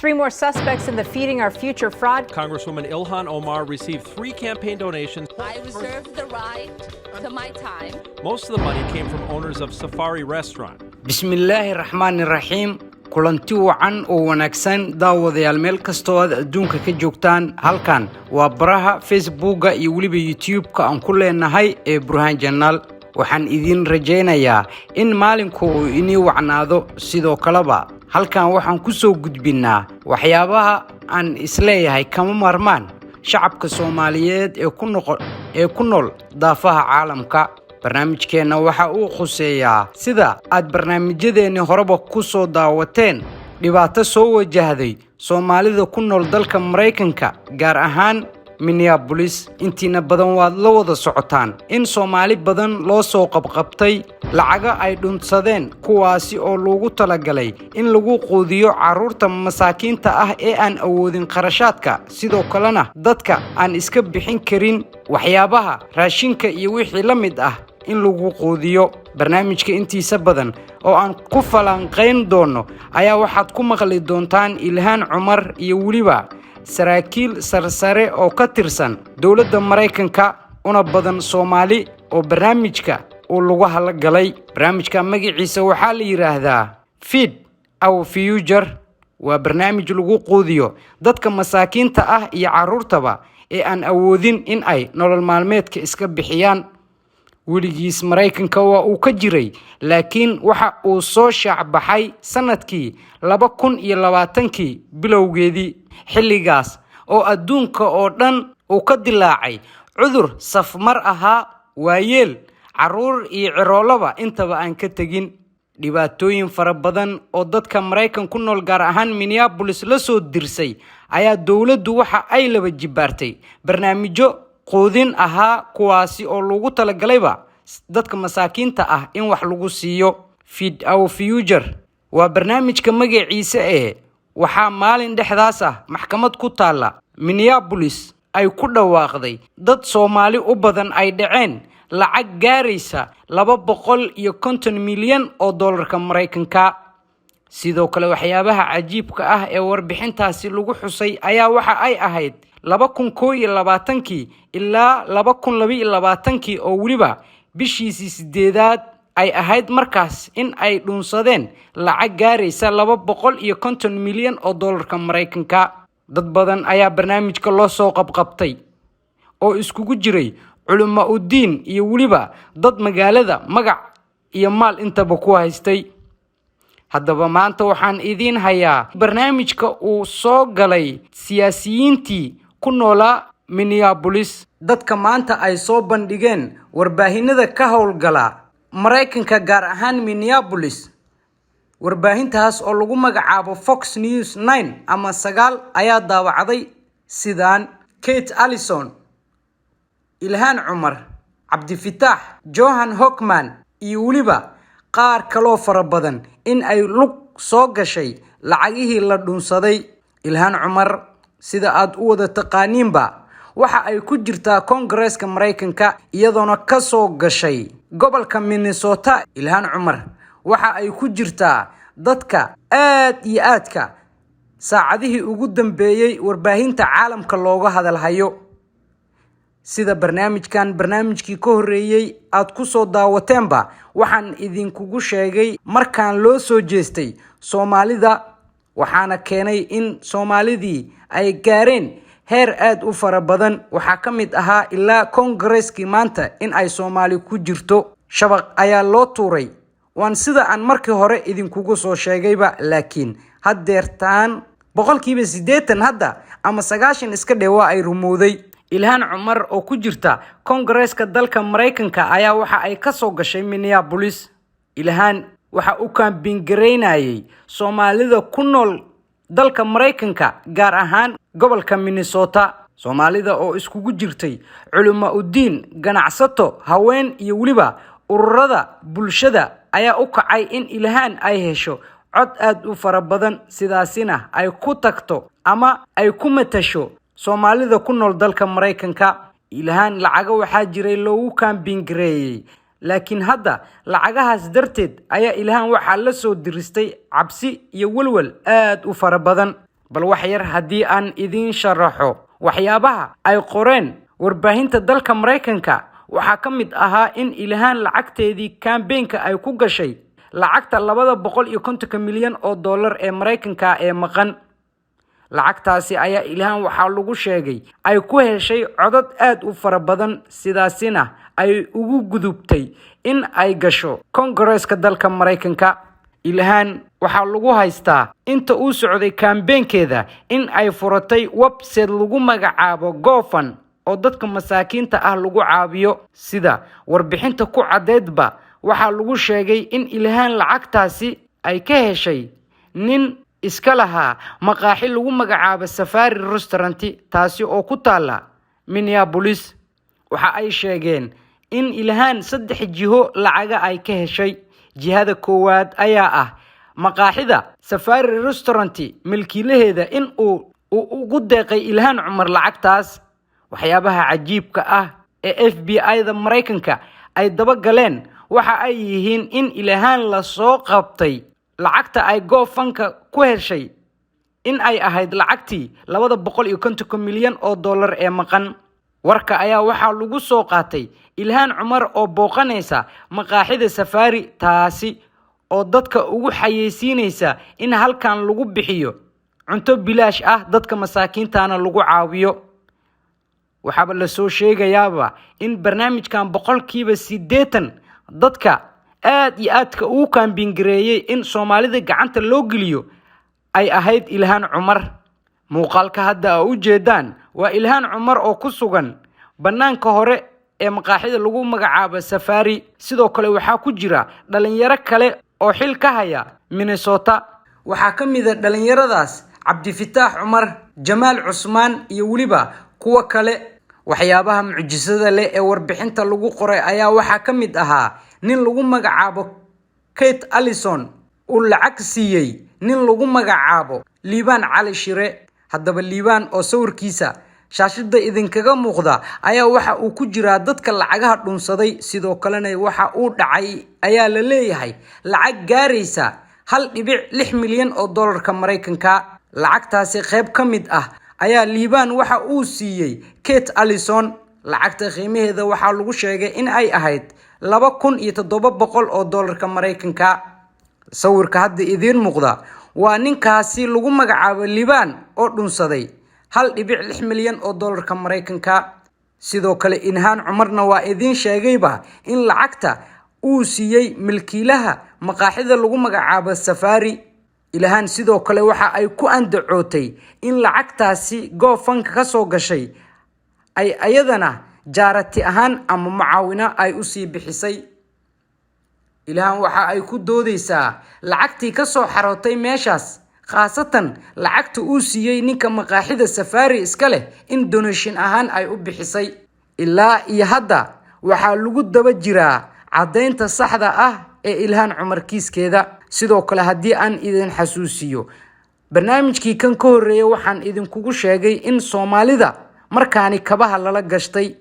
Three more suspects in the Feeding Our Future fraud. Congresswoman Ilhan Omar received 3 campaign donations. I reserve the right to my time. Most of the money came from owners of Safari Restaurant. Bismillaahi Raxmaani Raxiim. kulanti wacan oo wanaagsan daawadayaal meel kastoo aad adduunka ka joogtaan halkan waa baraha Facebooka iyo waliba YouTube-ka aan ku leenahay ee Burhan Channel waxaan idin rajaynayaa in maalinku uu inii wacnaado sidoo kaleba halkan waxaan ku soo gudbinaa waxyaabaha aan isleeyahay kama marmaan shacabka Soomaaliyeed ee ku nool daafaha caalamka barnaamijkeena waxa uu khuseeyaa sida aad barnaamijyadeena horeba ku soo daawateen dhibaato soo wajahday Soomaalida ku nool dalka Mareykanka gaar ahaan Minneapolis intiina badan waad la wada socotaan in Soomaali badan loo soo qabqabtay lacaga ay dhunsadeen kuwaasi oo loogu talagalay in lagu quudiyo caruurta masaakiinta ah ee aan awoodin qarashaadka sidoo kalena dadka aan iska bixin karin waxyaabaha raashinka iyo wixii la mid ah in lagu quudiyo barnaamijka intiisa badan oo aan ku falanqeyn doono ayaa waxaad ku maqli doontaan Ilhan Omar iyo waliba saraakiil sarsare oo ka tirsan dawladda Mareykanka una badan Soomaali oo barnaamijka oo lagu halagalay barnaamijka magaciisa waxa la yiraahdaa Feed Our Future waa barnaamij lagu quudiyo dadka masaakiinta ah iyo caruurtaba ee aan awoodin in ay nolol maalmeedka iska bixiyaan weligiis Mareykanka waa uu ka jiray laakiin waxa uu soo shacbaxay sanadkii 2020 bilowgeedii xilligaas oo adduunka oo dhan uu ka dilaacay cudur safmar ahaa waayeel caruur iyo ciroolaba intaba aan ka tagin dhibaatooyin fara badan oo dadka Mareykan ku nool gaar ahaan Minneapolis la soo dirsay ayaa dawladdu waxa ay laba jibaartay barnaamijyo quudin ahaa kuwaasi oo lagu talagalayba dadka masaakiinta ah in wax lagu siiyo Feed Our Future waa barnaamijka magaciisa waxa maalin dhexdaas ah maxkamad ku taala Minneapolis ay ku dhawaaqday dad Soomaali u badan ay dhaceen lacag gaaraysa 250 milyan oo dollarka Mareykanka sidoo kale waxyaabaha cajiibka ah ee warbixintaasi lagu xusay ayaa waxa ay ahayd 2021 ilaa 2022 oo waliba bishiisii 8aad ay ahayd markaas in ay dhunsadeen lacag gaaraysa 250 milyan oo dollarka Mareykanka dad badan ayaa barnaamijka loo soo qabqabtay oo iskugu jiray culimo u diin iyo waliba dad magaalada magac iyo maal intaba ku haystay haddaba maanta waxaan idin hayaa barnaamijka uu soo galay siyaasiyiintii ku noolaa Minneapolis dadka maanta ay soo bandhigeen warbaahinada ka howlgala Mareykanka gaar ahaan Minneapolis warbaahintaas oo lagu magacaabo Fox News 9 ama 9 ayaa daawacday sidaan Kate Allison Ilhan Omar Abdifataax Johan Hockman iyo waliba qaar kale fara badan in ay lug soo gashay lacagihii la dhunsaday Ilhan Omar sida aad u wada taqaaniinba waxa ay ku jirtaa Congress-ka Mareykanka iyadoona ka soo gashay gobolka Minnesota Ilhan Omar waxa ay ku jirtaa dadka aad iyo aadka saacadihii ugu dambeeyay warbaahinta caalamka looga hadalhayo sida barnaamijkii ka horeeyay aad ku soo daawateenba waxaan idinkugu sheegay markaan loo soo jeestay Soomaalida waxaana keenay in Soomaalidii ay gaareen heer aad u fara badan waxa ka mid ahaa ilaa Congress-kii maanta in ay Soomaali ku jirto shabaq ayaa loo tuuray waan sida aan markii hore idinkugu soo sheegayba laakiin haddeertaan 80% hadda ama 90 iska dheewa ay rumowday Ilhan Omar oo ku jirta Congress-ka dalka Mareykanka ayaa waxa ay ka soo gashay Minneapolis Ilhan waxa uu campaign gareynayay Soomaalida ku nool dalka Mareykanka gaar ahaan gobolka Minnesota Soomaalida oo iskugu jirtay culimo u diin ganacsato haween iyo waliba ururada bulshada ayaa u kacay in Ilhan ay hesho cod aad u fara badan sidaasina ay ku tagto ama ay ku matasho Soomaalida ku nool dalka Mareykanka Ilhan lacaga waxa jiray loogu campaign gareeyay laakiin hadda lacagahaas darteed ayaa Ilhan waxa la soo diristay cabsi iyo walwal aad u fara badan bal wax yar haddii aan idiin sharaxo waxyaabaha ay qoreen warbaahinta dalka Mareykanka waxaa ka mid ahaa in Ilhaan lacagteedii campaign-ka ay ku gashay lacagta 250 milyan oo dollar ee Mareykanka ee maqan. lacagtaasi ayaa Ilhaan waxaa lagu sheegay ay ku heshay codad aad u fara badan, sidaasina ay ugu gudubtay in ay gasho Congress-ka dalka Mareykanka. Ilhaan waxaa lagu haystaa inta uu socday campaign-keeda in ay furatay website lagu magacaabo GoFund oo dadka masaakiinta ah lagu caawiyo. sida warbixinta ku cadeedba waxaa lagu sheegay in Ilhaan lacagtaasi ay ka heshay nin iska lahaa maqaaxi lagu magacaabo Safari Restaurant, taasi oo ku taala Minneapolis. waxa ay sheegeen in Ilhaan 3 jiho lacaga ay ka heshay. jihada koowaad ayaa ah maqaaxida Safari Restaurant milkiilaheeda in uu ugu deeqay Ilhaan Cumar lacagtaas. waxyaabaha cajiibka ah ee FBI-da Mareykanka ay daba galeen waxa ay yihiin in Ilhaan la soo qabtay lacagta ay GoFund-ka ku heshay in ay ahayd lacagtii 250 milyan oo dollar ee maqan. warka ayaa waxaa lagu soo qaatay Ilhaan Cumar oo booqanaysa maqaaxida Safari, taasi oo dadka ugu xayeysiinaysa in halkan lagu bixiyo cunto bilaash ah, dadka masaakiintana lagu caawiyo. waxaaba la soo sheegayaaba in barnaamijkan 80% dadka aad iyo aadka ugu kaambingareeyay in Soomaalida gacanta loo geliyo ay ahayd Ilhaan Cumar. muuqaalka hadda u jeedaan waa Ilhaan Cumar oo ku sugan banaanka hore ee maqaaxida lagu magacaabo Safari. sidoo kale waxaa ku jira dhalinyaro kale oo xil ka haya Minnesota. waxaa ka mid ah dhalinyaradaas Cabdifataax Cumar, Jamaal Cusmaan iyo waliba kuwa kale. waxyaabaha mucjisada leh ee warbixinta lagu qoray ayaa waxaa ka mid ahaa nin lagu magacaabo Kate Allison oo lacag siiyay nin lagu magacaabo Liibaan Cali Shire. haddaba Liibaan oo sawirkiisa shaashada idinkaga muuqda ayaa waxa uu ku jiraa dadka lacagaha dhunsaday. sidoo kalena waxa uu dhacay ayaa la leeyahay lacag gaaraysa 1.6 milyan oo dollarka Mareykanka. lacagtaasi qayb ka mid ah ayaa Liibaan waxa uu siiyay Kate Allison. lacagta qiimaheeda waxaa lagu sheegay in ay ahayd 2,700 oo dollarka Mareykanka. sawirka hadda idiin muuqda waa ninkaasi lagu magacaabo Liibaan oo dhunsaday 1.6 milyan oo dollarka Mareykanka. sidoo kale Ilhaan Cumarna waa idiin sheegayba in lacagta uu siiyay milkiilaha maqaaxida lagu magacaabo Safari. Ilhaan sidoo kale waxa ay ku andacootay in lacagtaasi GoFund ka soo gashay ay ayadana jaarati ahaan ama macaawina ay u sii bixisay. Ilhaan waxa ay ku doodaysaa lacagtii ka soo xarootay meeshaas, khaasatan lacagta uu siiyay ninka maqaaxida Safari iska leh in donation ahaan ay u bixisay. ilaa iyo hadda waxa lagu daba jiraa cadeynta saxda ah ee Ilhaan Cumar kiiskeeda. sidoo kale haddii aan idin xasuusiyo barnaamijkii kan ka horeeyay waxaan idinkugu sheegay in Soomaalida markaani kabaha lala gashtay,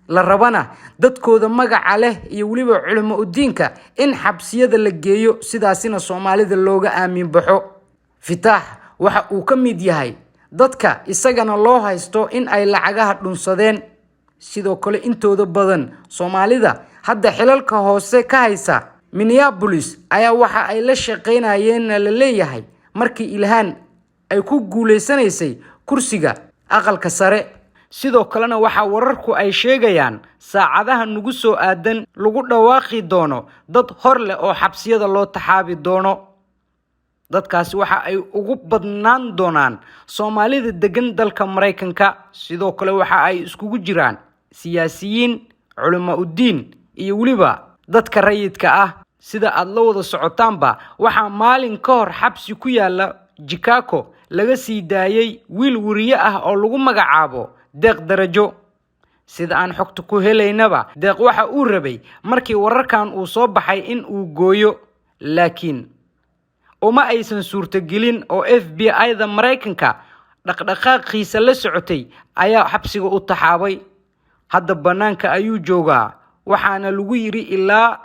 la rabana dadkooda magaca leh iyo waliba culimo u diinka in xabsiyada la geeyo, sidaasina Soomaalida looga aamin baxo. Fataax waxa uu ka mid yahay dadka isagana loo haysto in ay lacagaha dhunsadeen. sidoo kale intooda badan Soomaalida hadda xilalka hoose ka haysa Minneapolis ayaa waxa ay la shaqeynayeen la leeyahay markii Ilhaan ay ku guuleysanaysay kursiga aqalka sare. sidoo kalena waxa wararku ay sheegayaan saacadaha nagu soo aadan lagu dhawaaqi doono dad hor leh oo xabsiyada loo taxaabi doono. dadkaasi waxa ay ugu badnaan doonaan Soomaalida degan dalka Mareykanka. sidoo kale waxa ay iskugu jiraan siyaasiyiin, culimo u diin iyo waliba dadka rayidka ah. sida aad la wada socotaanba waxa maalin ka hor xabsi ku yaala Chicago laga sii daayay wiil wariye ah oo lagu magacaabo Deeq Darajo. sida aan xogta ku helaynaba Deeq waxa uu rabay markii wararkan uu soo baxay in uu gooyo, laakiin uma aysan suurtagelin oo FBI-da Mareykanka dhaqdhaqaaqiisa la socotay ayaa xabsiga u taxaabay. hadda banaanka ayuu joogaa, waxaana lagu yiri ilaa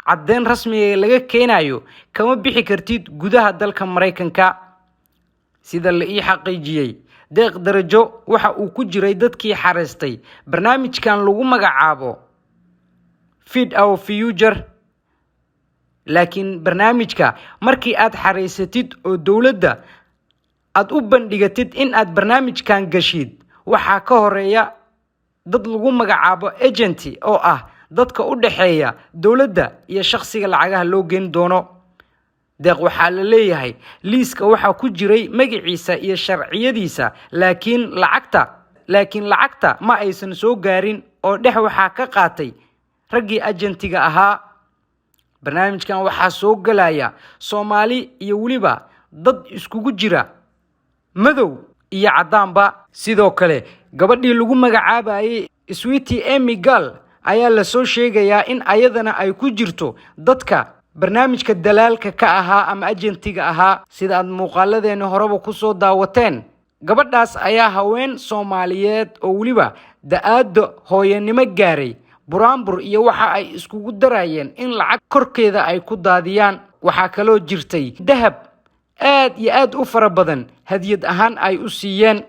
cadeyn rasmi ah laga keenayo kama bixi kartid gudaha dalka Mareykanka. sida la ii xaqiijiyay deeq darajo waxa uu ku jiray dadkii xareystay barnaamijkan lagu magacaabo Feed Our Future. laakiin barnaamijka markii aad xareysatid oo dawladda aad u bandhigatid in aad barnaamijkan gashid waxa ka horeeya dad lagu magacaabo agent oo ah dadka u dhaxeeya dawladda iyo shakhsiga lacagaha loo geen doono. deeq waxa la leeyahay liiska waxa ku jiray magaciisa iyo sharciyadiisa laakiin lacagta ma aysan soo gaarin oo dhex waxa ka qaatay raggii agentiga ahaa. barnaamijkan waxa soo galaya Soomaali iyo waliba dad iskugu jira madow iyo cadaanba. sidoo kale gabadhii lagu magacaabayay Sweetie Amy Gal ayaa la soo sheegayaa in ayadana ay ku jirto dadka barnaamijka dalaalka ka ahaa ama agentiga ahaa. sida aad muuqaaladeena horeba ku soo daawateen gabadhaas ayaa haween Soomaaliyeed oo waliba da'aada hooyanimo gaaray buraanbur iyo waxa ay iskugu darayeen in lacag korkeeda ay ku daadiyaan. waxa kaloo jirtay dahab aad iyo aad u fara badan hadiyad ahaan ay u siiyeen.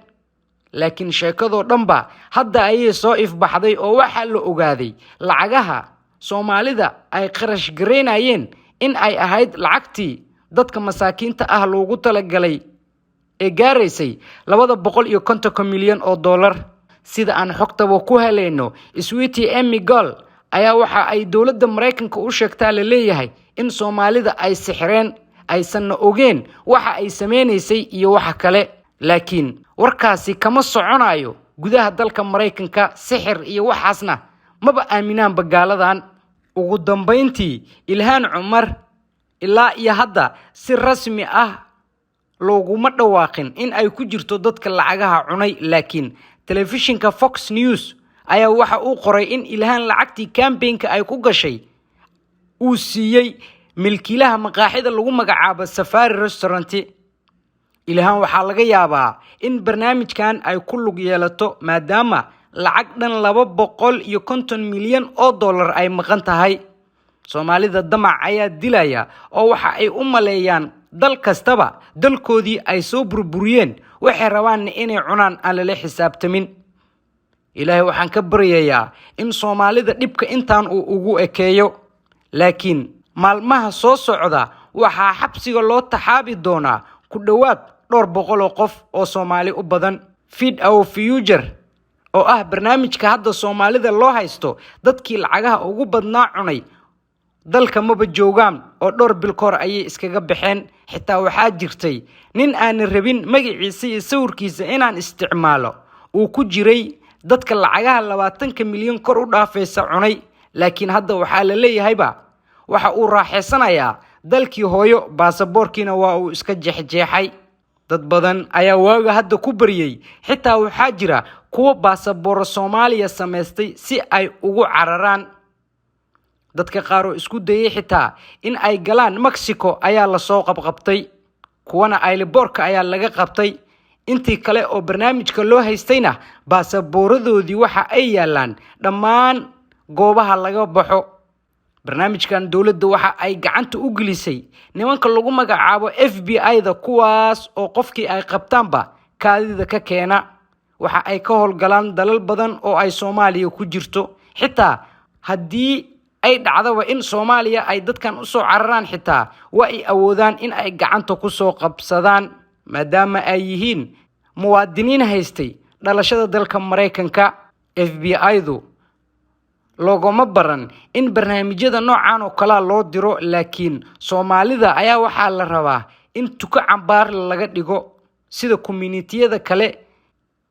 laakiin sheekadoo dhanba hadda ayay soo ifbaxday oo waxa la ogaaday lacagaha Soomaalida ay qarash gareynayeen in ay ahayd lacagtii dadka masaakiinta ah loogu talagalay ee gaaraysay 250 milyan oo dollar. sida aan xogtaba ku helayno Sweetie Amy Gal ayaa waxa ay dawladda Mareykanka u sheegtaa la leeyahay in Soomaalida ay sixreen aysan ogeen waxa ay sameynaysay iyo waxa kale. laakiin warkaasi kama soconayo gudaha dalka Mareykanka sixir iyo waxaasna maba aaminaan bagaaladan. ugu dambeyntii Ilhaan Cumar ilaa iyo hadda si rasmi ah looguma dhawaaqin in ay ku jirto dadka lacagaha cunay. laakiin telefishinka Fox News ayaa waxa uu qoray in Ilhaan lacagtii campaign-ka ay ku gashay uu siiyay milkiilaha maqaaxida lagu magacaabo Safari Restaurant. Ilhaan waxa laga yaabaa in barnaamijkan ay ku lug yeelato maadaama lacag dhan 250 milyan oo dollar ay maqan tahay. Soomaalida damac ayaa dilaya oo waxa ay u maleeyaan dal kastaba dalkoodii ay soo burburiyeen waxay rabaan inay cunaan aan la xisaabtamin. Ilaahay waxaan ka baryayaa in Soomaalida dhibka intaan uu ugu ekeeyo. laakiin maalmaha soo socda waxa xabsiga loo taxaabi doonaa ku dhawaad 200 qof oo Soomaali u badan. Feed Our Future oo ah barnaamijka hadda Soomaalida loo haysto dadkii lacagaha ugu badnaa cunay dalka maba joogaan oo 2 bil kor ayay iskaga baxeen. xitaa waxaa jirtay nin aan rabin magaciisa iyo sawirkiisa inaan isticmaalo uu ku jiray dadka lacagaha 20 milyan kor u dhaafaysa cunay. laakiin hadda waxa la leeyahayba waxa uu raaxeysanayaa dalkii hooyo baasaboorkiina waa uu iska jeexjeexay. dad badan ayaa waaga hadda ku bariyay xitaa waxaa jira kuwa baasaboor Soomaaliya sameystay si ay ugu cararaan. dadka qaar oo isku dayay xitaa in ay galaan Mexico ayaa la soo qabqabtay, kuwana ayliboorka ayaa laga qabtay. intii kale oo barnaamijka loo haystayna baasaboorradoodii waxa ay yaalaan dhammaan goobaha laga baxo. barnaamijkan dawladda waxa ay gacanta u gelisay nimanka lagu magacaabo FBI-da kuwaas oo qofkii ay qabtaanba kaadida ka keena. waxa ay ka howlgalaan dalal badan oo ay Soomaaliya ku jirto. xitaa haddii ay dhacdaba in Soomaaliya ay dadkan u soo cararaan xitaa waa ay awoodaan in ay gacanta ku soo qabsadaan maadaama ay yihiin muwaadiniin haystay dhalashada dalka Mareykanka. FBI-du loogoma baran in barnaamijyada noocan oo kala loo diro, laakiin Soomaalida ayaa waxa la rabaa in tuka cambaar laga dhigo sida community-yada kale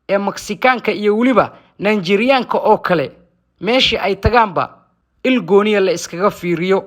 ee Mexicaanka iyo waliba Nigerianka oo kale meeshii ay tagaanba ilgooniya la iskaga fiiriyo.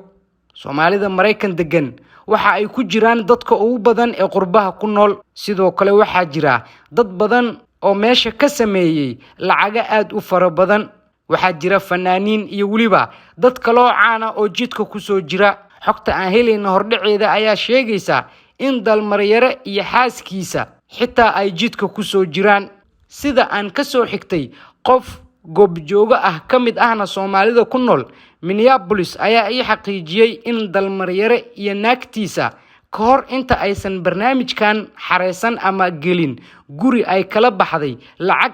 Soomaalida Mareykan degan waxa ay ku jiraan dadka ugu badan ee qurbaha ku nool. sidoo kale waxa jira dad badan oo meesha ka sameeyay lacag aad u fara badan. waxa jira fanaaniin iyo waliba dad kale oo caana oo jidka ku soo jira. xogta aan helayno hordhaceeda ayaa sheegaysa in dalmaryare iyo xaaskiisa xitaa ay jidka ku soo jiraan. sida aan ka soo xigtay qof goobjooga ah kamid ahna Soomaalida ku nool Minneapolis ayaa ay xaqiijiyay in dalmaryare iyo naagtiisa kahor inta aysan barnaamijkan xareysan ama gelin guri ay kala baxday lacag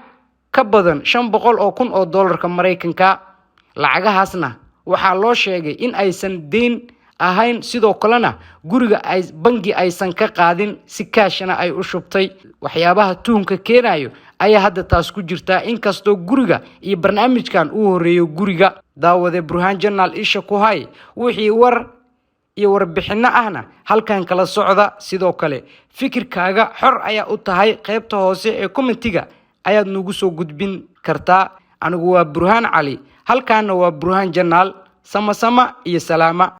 ka badan 500,000 oo dollarka Mareykanka. lacagahaasna waxaa loo sheegay in aysan deyn ahayn, sidoo kalena guriga ay bangi aysan ka qaadin, si kaashana ay u shubtay. waxyaabaha tuhunka keenayo ayaa hadda taas ku jirta, inkastoo guriga iyo barnaamijkan uu horeeyo guriga. daawade Burhaan Journal isha ku hay wixii war iyo warbixino ahna halkan kala socda. sidoo kale fikirkaaga xor ayaa u tahay, qaybta hoose ee commentiga ayaad nagu soo gudbin kartaa. anigu waa Burhaan Cali, halkaana waa Burhaan Journal. sama iyo salaama.